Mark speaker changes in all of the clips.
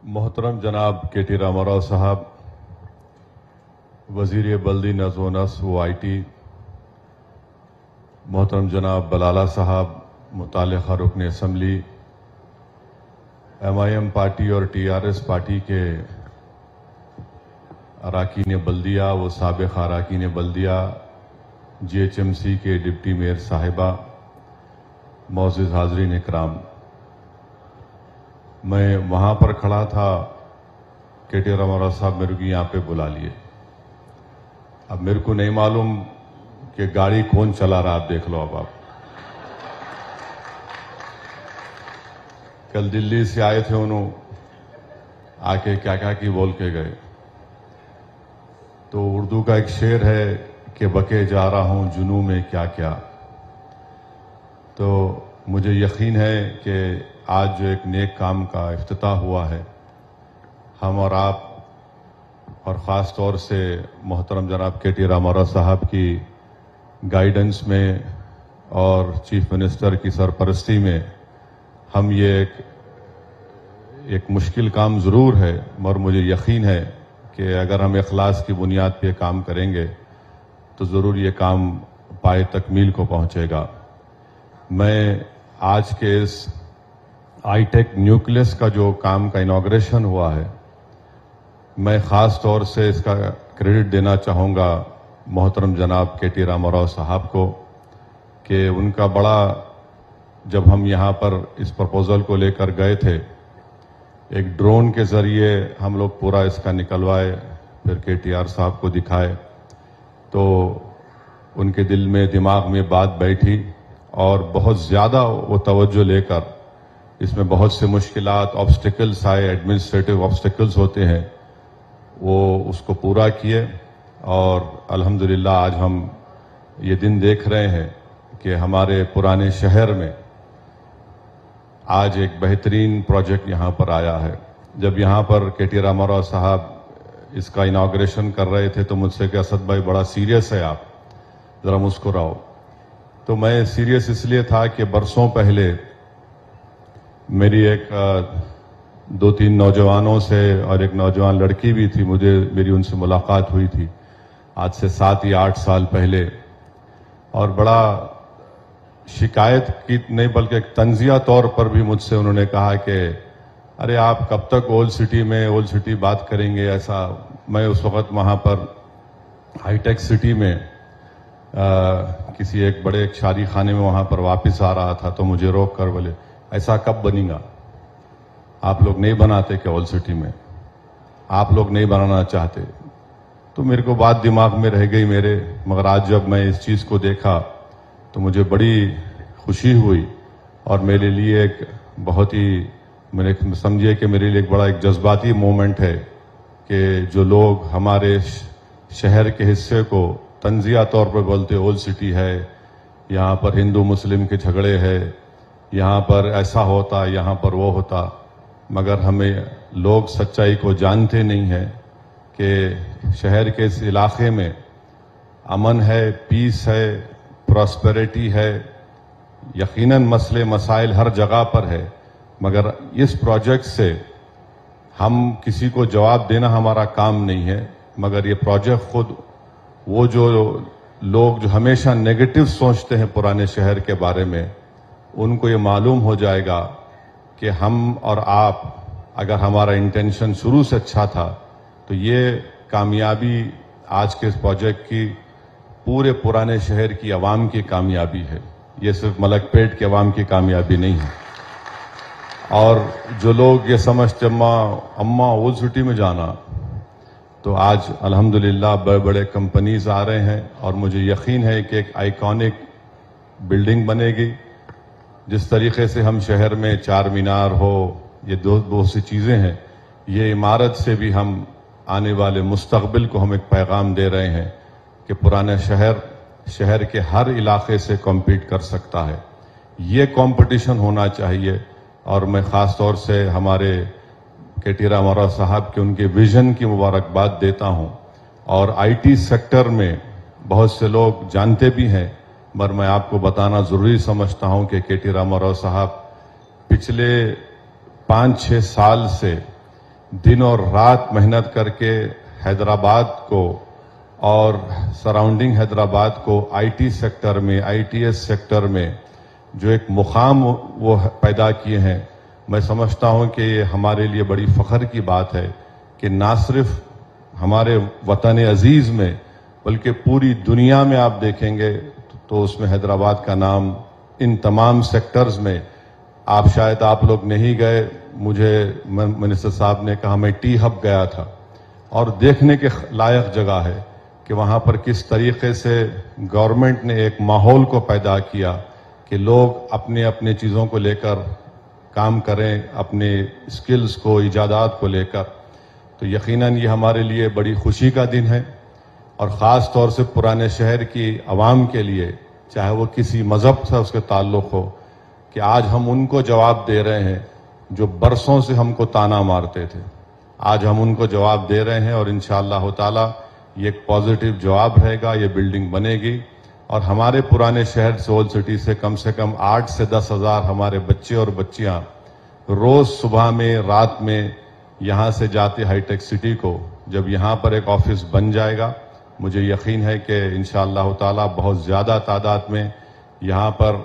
Speaker 1: मोहतरम जनाब के.टी. रामाराव साहब, वज़ीर बल्दी नज़्म व नस्र व IT, मोहतरम जनाब बलाला साहब, मुतालिका रुकन असम्बली, MIM पार्टी और TRS पार्टी के अरकान बल्दिया व साबिक़ अरकान बल्दिया, GHMC के डिप्टी मेयर साहिबा, मौजूद हाज़रीन इकराम, मैं वहाँ पर खड़ा था, के.टी. रामाराव साहब मेरे को यहाँ पे बुला लिए। अब मेरे को नहीं मालूम कि गाड़ी कौन चला रहा, आप देख लो। अब आप कल दिल्ली से आए थे, उन्होंने आके क्या क्या की बोल के गए। तो उर्दू का एक शेर है कि बके जा रहा हूँ जुनू में क्या क्या। तो मुझे यकीन है कि आज जो एक नेक काम का इफ्तिताह हुआ है, हम और आप और ख़ास तौर से मोहतरम जनाब के.टी. रामाराव साहब की गाइडेंस में और चीफ मिनिस्टर की सरपरस्ती में हम ये एक मुश्किल काम ज़रूर है, मगर मुझे यकीन है कि अगर हम इखलास की बुनियाद पे काम करेंगे तो ज़रूर ये काम पाए तकमील को पहुँचेगा। मैं आज के इस हाईटेक न्यूक्लियस का जो काम का इनॉग्रेशन हुआ है, मैं ख़ास तौर से इसका क्रेडिट देना चाहूँगा मोहतरम जनाब के.टी. रामाराव साहब को कि उनका बड़ा, जब हम यहाँ पर इस प्रपोज़ल को लेकर गए थे, एक ड्रोन के ज़रिए हम लोग पूरा इसका निकलवाए, फिर KTR साहब को दिखाए, तो उनके दिल में दिमाग में बात बैठी और बहुत ज़्यादा वो तवज्जो लेकर इसमें बहुत से मुश्किलात, ऑब्स्टिकल्स आए, एडमिनिस्ट्रेटिव ऑब्स्टिकल्स होते हैं, वो उसको पूरा किए। और अल्हम्दुलिल्लाह आज हम ये दिन देख रहे हैं कि हमारे पुराने शहर में आज एक बेहतरीन प्रोजेक्ट यहाँ पर आया है। जब यहाँ पर के.टी. रामाराव साहब इसका इनॉग्रेशन कर रहे थे तो मुझसे कि असद भाई बड़ा सीरियस है, आप ज़रा मुस्कुराओ। तो मैं सीरियस इसलिए था कि बरसों पहले मेरी एक 2-3 नौजवानों से और एक नौजवान लड़की भी थी, मेरी उनसे मुलाकात हुई थी आज से 7 या 8 साल पहले, और बड़ा शिकायत की नहीं बल्कि एक तंजिया तौर पर भी मुझसे उन्होंने कहा कि अरे आप कब तक ओल्ड सिटी बात करेंगे। ऐसा मैं उस वक़्त वहाँ पर हाईटेक सिटी में किसी एक बड़े शादी खाने में वहाँ पर वापस आ रहा था, तो मुझे रोक कर बोले ऐसा कब बनेगा, आप लोग नहीं बनाते क्या ओल्ड सिटी में, आप लोग नहीं बनाना चाहते। तो मेरे को बात दिमाग में रह गई मेरे, मगर आज जब मैं इस चीज़ को देखा तो मुझे बड़ी खुशी हुई और मेरे लिए एक बहुत ही, मैंने समझिए कि मेरे लिए एक बड़ा एक जज्बाती मोमेंट है कि जो लोग हमारे शहर के हिस्से को तंजिया तौर पर बोलते ओल्ड सिटी है, यहाँ पर हिंदू मुस्लिम के झगड़े है, यहाँ पर ऐसा होता, यहाँ पर वो होता, मगर हमें लोग सच्चाई को जानते नहीं हैं कि शहर के इस इलाके में अमन है, पीस है, प्रॉस्पेरिटी है, यकीनन मसले मसाइल हर जगह पर है, मगर इस प्रोजेक्ट से हम किसी को जवाब देना हमारा काम नहीं है, मगर ये प्रोजेक्ट खुद वो जो लोग जो हमेशा नेगेटिव सोचते हैं पुराने शहर के बारे में, उनको ये मालूम हो जाएगा कि हम और आप, अगर हमारा इंटेंशन शुरू से अच्छा था तो ये कामयाबी आज के इस प्रोजेक्ट की पूरे पुराने शहर की आवाम की कामयाबी है, ये सिर्फ मलकपेट के आवाम की कामयाबी नहीं है। और जो लोग ये समझते अम्मा ओल्ड सिटी में जाना, तो आज अल्हम्दुलिल्लाह बड़े बड़े कंपनीज आ रहे हैं और मुझे यकीन है कि एक आइकॉनिक बिल्डिंग बनेगी। जिस तरीके से हम शहर में चार मीनार हो, ये बहुत सी चीज़ें हैं, ये इमारत से भी हम आने वाले मुस्तकबिल को हम एक पैगाम दे रहे हैं कि पुराना शहर के हर इलाके से कॉम्पीट कर सकता है। ये कंपटीशन होना चाहिए। और मैं ख़ास तौर से हमारे के.टी. रामाराव साहब के उनके विज़न की मुबारकबाद देता हूँ। और IT सेक्टर में बहुत से लोग जानते भी हैं, मगर मैं आपको बताना ज़रूरी समझता हूँ कि के.टी. रामाराव साहब पिछले 5-6 साल से दिन और रात मेहनत करके हैदराबाद को और सराउंडिंग हैदराबाद को आईटी सेक्टर में, आईटीएस सेक्टर में जो एक मुकाम वो पैदा किए हैं, मैं समझता हूं कि ये हमारे लिए बड़ी फख्र की बात है कि ना सिर्फ हमारे वतन अजीज में बल्कि पूरी दुनिया में आप देखेंगे तो उसमें हैदराबाद का नाम इन तमाम सेक्टर्स में, आप शायद आप लोग नहीं गए, मुझे मिनिस्टर साहब ने कहा, मैं टी हब गया था और देखने के लायक जगह है कि वहाँ पर किस तरीके से गवर्नमेंट ने एक माहौल को पैदा किया कि लोग अपने अपने चीज़ों को लेकर काम करें, अपने स्किल्स को, इजादात को लेकर। तो यकीनन ये हमारे लिए बड़ी खुशी का दिन है और ख़ास तौर से पुराने शहर की आवाम के लिए, चाहे वो किसी मज़हब से उसके ताल्लुक़ हो, कि आज हम उनको जवाब दे रहे हैं जो बरसों से हमको ताना मारते थे। आज हम उनको जवाब दे रहे हैं और इंशाअल्लाह ताला ये एक पॉजिटिव जवाब रहेगा, ये बिल्डिंग बनेगी और हमारे पुराने शहर से, ओल्ड सिटी से कम 8 से 10 हज़ार हमारे बच्चे और बच्चियां रोज़ सुबह में, रात में यहाँ से जाते हाईटेक सिटी को। जब यहाँ पर एक ऑफिस बन जाएगा, मुझे यकीन है कि इंशाअल्लाह ताला बहुत ज़्यादा तादाद में यहाँ पर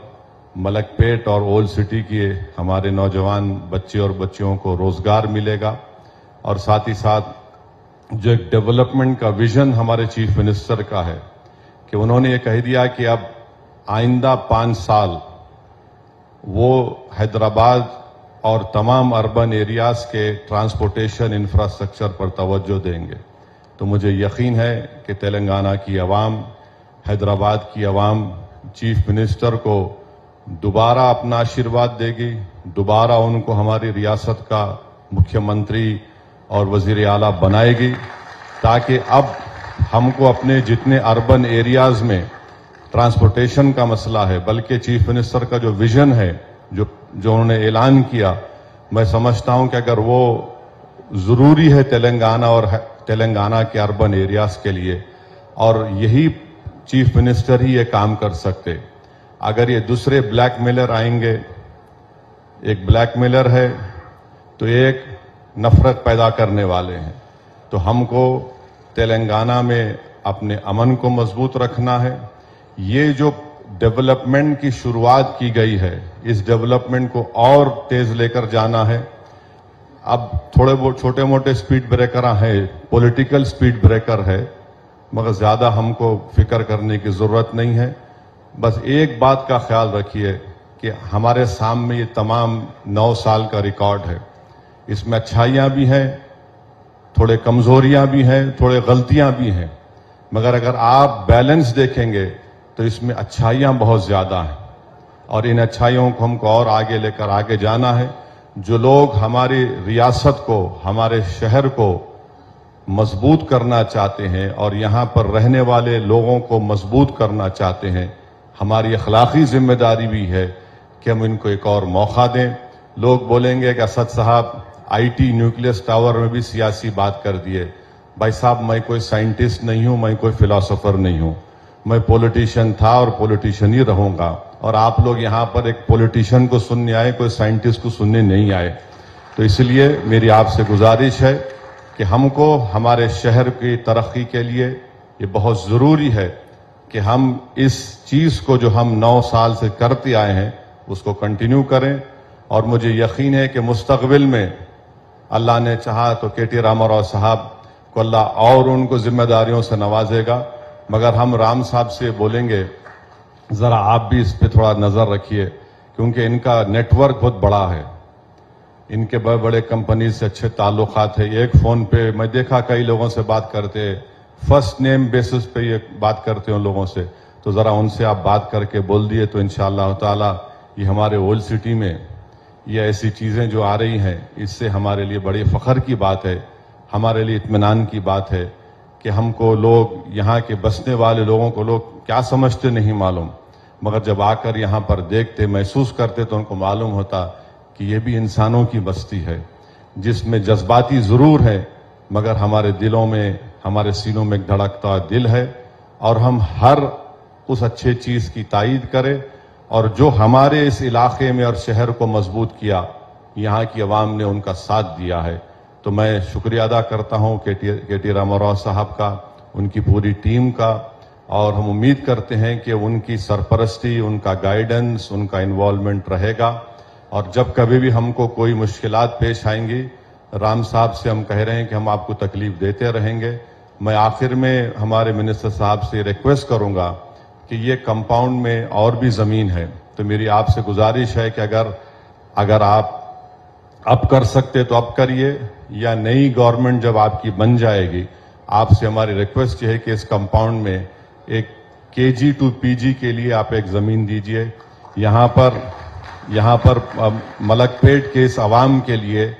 Speaker 1: मलकपेट और ओल्ड सिटी के हमारे नौजवान बच्चे और बच्चियों को रोज़गार मिलेगा। और साथ ही साथ जो एक डेवलपमेंट का विजन हमारे चीफ मिनिस्टर का है कि उन्होंने ये कह दिया कि अब आइंदा 5 साल वो हैदराबाद और तमाम अर्बन एरियाज़ के ट्रांसपोर्टेशन इंफ्रास्ट्रक्चर पर तवज्जो देंगे। तो मुझे यकीन है कि तेलंगाना की आवाम, हैदराबाद की आवाम चीफ मिनिस्टर को दोबारा अपना आशीर्वाद देगी, दोबारा उनको हमारी रियासत का मुख्यमंत्री और वज़ीर आला बनाएगी, ताकि अब हमको अपने जितने अर्बन एरियाज़ में ट्रांसपोर्टेशन का मसला है, बल्कि चीफ मिनिस्टर का जो विजन है, जो उन्होंने ऐलान किया, मैं समझता हूं कि अगर वो ज़रूरी है तेलंगाना और तेलंगाना के अर्बन एरियाज़ के लिए, और यही चीफ मिनिस्टर ही ये काम कर सकते। अगर ये दूसरे ब्लैकमेलर आएंगे, एक ब्लैकमेलर है तो एक नफरत पैदा करने वाले हैं, तो हमको तेलंगाना में अपने अमन को मजबूत रखना है। ये जो डेवलपमेंट की शुरुआत की गई है, इस डेवलपमेंट को और तेज लेकर जाना है। अब थोड़े बहुत छोटे मोटे स्पीड ब्रेकर हैं, पॉलिटिकल स्पीड ब्रेकर है, मगर ज़्यादा हमको फिक्र करने की ज़रूरत नहीं है। बस एक बात का ख्याल रखिए कि हमारे सामने ये तमाम 9 साल का रिकॉर्ड है, इसमें अच्छाइयाँ भी हैं, थोड़े कमज़ोरियाँ भी हैं, थोड़े गलतियाँ भी हैं, मगर अगर आप बैलेंस देखेंगे तो इसमें अच्छाइयाँ बहुत ज़्यादा हैं और इन अच्छाइयों को हमको और आगे लेकर आगे जाना है। जो लोग हमारी रियासत को, हमारे शहर को मजबूत करना चाहते हैं और यहाँ पर रहने वाले लोगों को मजबूत करना चाहते हैं, हमारी अखलाकी जिम्मेदारी भी है कि हम इनको एक और मौका दें। लोग बोलेंगे कि असद साहब आईटी न्यूक्लियस टावर में भी सियासी बात कर दिए। भाई साहब, मैं कोई साइंटिस्ट नहीं हूं, मैं कोई फिलोसोफर नहीं हूं, मैं पॉलिटिशियन था और पॉलिटिशियन ही रहूंगा। और आप लोग यहाँ पर एक पॉलिटिशियन को सुनने आए, कोई साइंटिस्ट को सुनने नहीं आए। तो इसलिए मेरी आपसे गुजारिश है कि हमको हमारे शहर की तरक्की के लिए ये बहुत ज़रूरी है कि हम इस चीज़ को जो हम 9 साल से करते आए हैं उसको कंटिन्यू करें। और मुझे यकीन है कि मुस्तकबिल में अल्लाह ने चाहा तो केटी रामाराव साहब को अल्लाह और उनको जिम्मेदारियों से नवाजेगा। मगर हम राम साहब से बोलेंगे ज़रा आप भी इस पे थोड़ा नज़र रखिए, क्योंकि इनका नेटवर्क बहुत बड़ा है, इनके बड़े बड़े कंपनी से अच्छे ताल्लुकात है। एक फ़ोन पे मैं देखा कई लोगों से बात करते, फर्स्ट नेम बेसिस पे ये बात करते हैं उन लोगों से, तो ज़रा उनसे आप बात करके बोल दिए तो इंशाअल्लाह ताला ये हमारे ओल्ड सिटी में ये ऐसी चीज़ें जो आ रही हैं, इससे हमारे लिए बड़ी फ़ख्र की बात है, हमारे लिए इत्मीनान की बात है कि हमको लोग, यहाँ के बसने वाले लोगों को लोग क्या समझते नहीं मालूम, मगर जब आकर यहाँ पर देखते, महसूस करते तो उनको मालूम होता कि ये भी इंसानों की बस्ती है, जिसमें जज्बाती ज़रूर है मगर हमारे दिलों में, हमारे सीनों में एक धड़कता दिल है। और हम हर उस अच्छे चीज़ की तायीद करें और जो हमारे इस इलाके में और शहर को मजबूत किया, यहाँ की आवाम ने उनका साथ दिया है, تو میں شکریہ ادا کرتا ہوں کے ٹی راما راؤ صاحب کا، ان کی پوری ٹیم کا، اور ہم امید کرتے ہیں کہ ان کی سرپرستی، ان کا گائیڈنس، ان کا انوالومنٹ رہے گا، اور جب کبھی بھی ہم کو کوئی مشکلات پیش آئیں گی، رام صاحب سے ہم کہہ رہے ہیں کہ ہم آپ کو تکلیف دیتے رہیں گے۔ میں آخر میں ہمارے منسٹر صاحب سے ریکویسٹ کروں گا کہ یہ کمپاؤنڈ میں اور بھی زمین ہے، تو میری آپ سے گزارش ہے کہ اگر آپ اب کر سکتے تو اب کریے، یا نئی گورنمنٹ جب آپ کی بن جائے گی، آپ سے ہماری ریکویسٹ یہ ہے کہ اس کمپاؤنڈ میں ایک KG to PG کے لیے آپ ایک زمین دیجئے۔ یہاں پر ملک پیٹ کے اس عوام کے لیے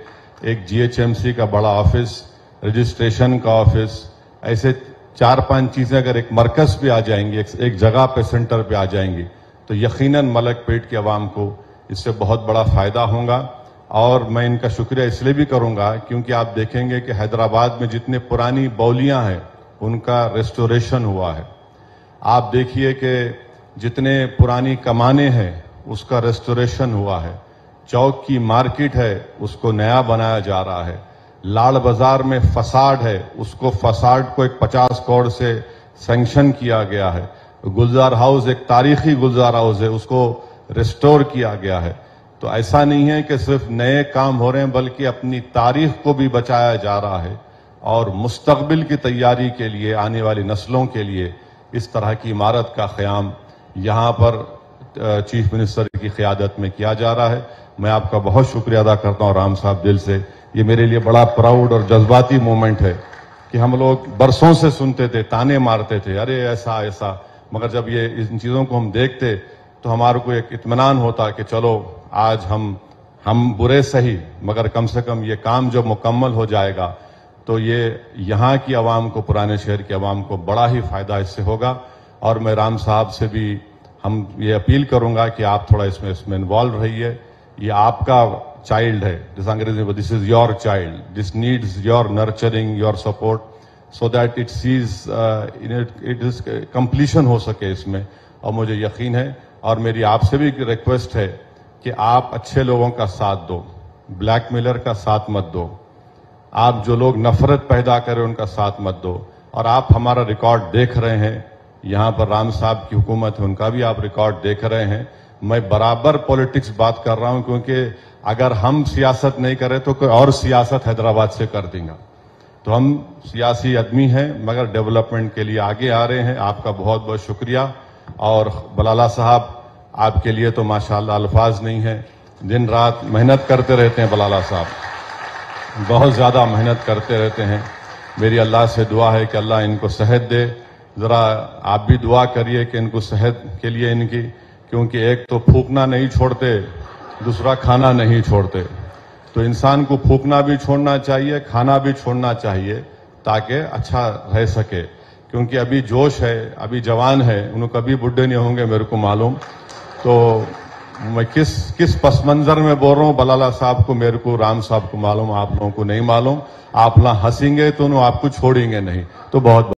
Speaker 1: ایک GHMC کا بڑا آفس، رجسٹریشن کا آفس، ایسے 4-5 چیزیں اگر ایک مرکز پہ آ جائیں گی، ایک جگہ پہ سینٹر پہ آ جائیں گی، تو یقیناً ملک پیٹ کے عوام کو اس سے بہت بڑا فائدہ ہوگا۔ اور میں ان کا شکریہ اس لیے بھی کروں گا کیونکہ آپ دیکھیں گے کہ حیدرآباد میں جتنے پرانی بولیاں ہیں ان کا ریسٹوریشن ہوا ہے۔ آپ دیکھیے کہ جتنے پرانی کمانے ہیں اس کا ریسٹوریشن ہوا ہے۔ چوک کی مارکیٹ ہے اس کو نیا بنایا جا رہا ہے۔ لاڑ بازار میں فساڈ ہے، اس کو فساڈ کو ایک 50 کروڑ سے سینکشن کیا گیا ہے۔ گلزار ہاؤس ایک تاریخی گلزار ہاؤس ہے، اس کو ریسٹور کیا گیا ہے۔ تو ایسا نہیں ہے کہ صرف نئے کام ہو رہے ہیں بلکہ اپنی تاریخ کو بھی بچایا جا رہا ہے، اور مستقبل کی تیاری کے لیے، آنے والی نسلوں کے لیے اس طرح کی عمارت کا قیام یہاں پر چیف منسٹر کی قیادت میں کیا جا رہا ہے۔ میں آپ کا بہت شکریہ ادا کرتا ہوں رام صاحب دل سے۔ یہ میرے لیے بڑا پراؤڈ اور جذباتی مومنٹ ہے کہ ہم لوگ برسوں سے سنتے تھے، تانے مارتے تھے، ارے ایسا، مگر جب یہ ان چیزوں کو ہم دیکھتے تو ہمارے کو ایک اطمینان ہوتا کہ چلو آج ہم برے سہی، مگر کم سے کم یہ کام جب مکمل ہو جائے گا تو یہ یہاں کی عوام کو، پرانے شہر کی عوام کو بڑا ہی فائدہ اس سے ہوگا۔ اور میں رام صاحب سے بھی ہم یہ اپیل کروں گا کہ آپ تھوڑا اس میں انوالو رہیے۔ یہ آپ کا چائلڈ ہے، جس انگریزی میں this is your child, this needs your nurturing, your support, so that it is completion ہو سکے اس میں۔ اور مجھے یقین ہے، اور میری آپ سے بھی ریکویسٹ ہے کہ آپ اچھے لوگوں کا ساتھ دو، بلیک میلر کا ساتھ مت دو، آپ جو لوگ نفرت پیدا کریں ان کا ساتھ مت دو۔ اور آپ ہمارا ریکارڈ دیکھ رہے ہیں، یہاں پر رام صاحب کی حکومت ہے، ان کا بھی آپ ریکارڈ دیکھ رہے ہیں۔ میں برابر پولیٹکس بات کر رہا ہوں کیونکہ اگر ہم سیاست نہیں کریں تو کوئی اور سیاست حیدرآباد سے کر دیں گا۔ تو ہم سیاسی آدمی ہیں مگر ڈیولپمنٹ کے لیے آگے آ رہے ہیں۔ آپ کا بہت بہت شکریہ۔ اور بلالہ صاحب، آپ کے لیے تو ماشاءاللہ الفاظ نہیں ہیں، دن رات محنت کرتے رہتے ہیں بلالہ صاحب، بہت زیادہ محنت کرتے رہتے ہیں۔ میری اللہ سے دعا ہے کہ اللہ ان کو صحت دے۔ ذرا آپ بھی دعا کریے کہ ان کو صحت کے لیے ان کی، کیونکہ ایک تو پھونکنا نہیں چھوڑتے، دوسرا کھانا نہیں چھوڑتے۔ تو انسان کو پھونکنا بھی چھوڑنا چاہیے، کھانا بھی چھوڑنا چاہیے تاکہ اچھا رہ سکے، کیونکہ ابھی جوش ہے، ابھی جوان ہے، انہوں کبھی بڈھے نہیں ہوں گے میرے کو معلوم۔ تو میں کس پس منظر میں بول رہا ہوں، بلالہ صاحب کو، میرے کو، رام صاحب کو معلوم، آپ لوگوں کو نہیں معلوم۔ آپ نہ ہنسیں گے تو انہوں آپ کو چھوڑیں گے نہیں۔ تو بہت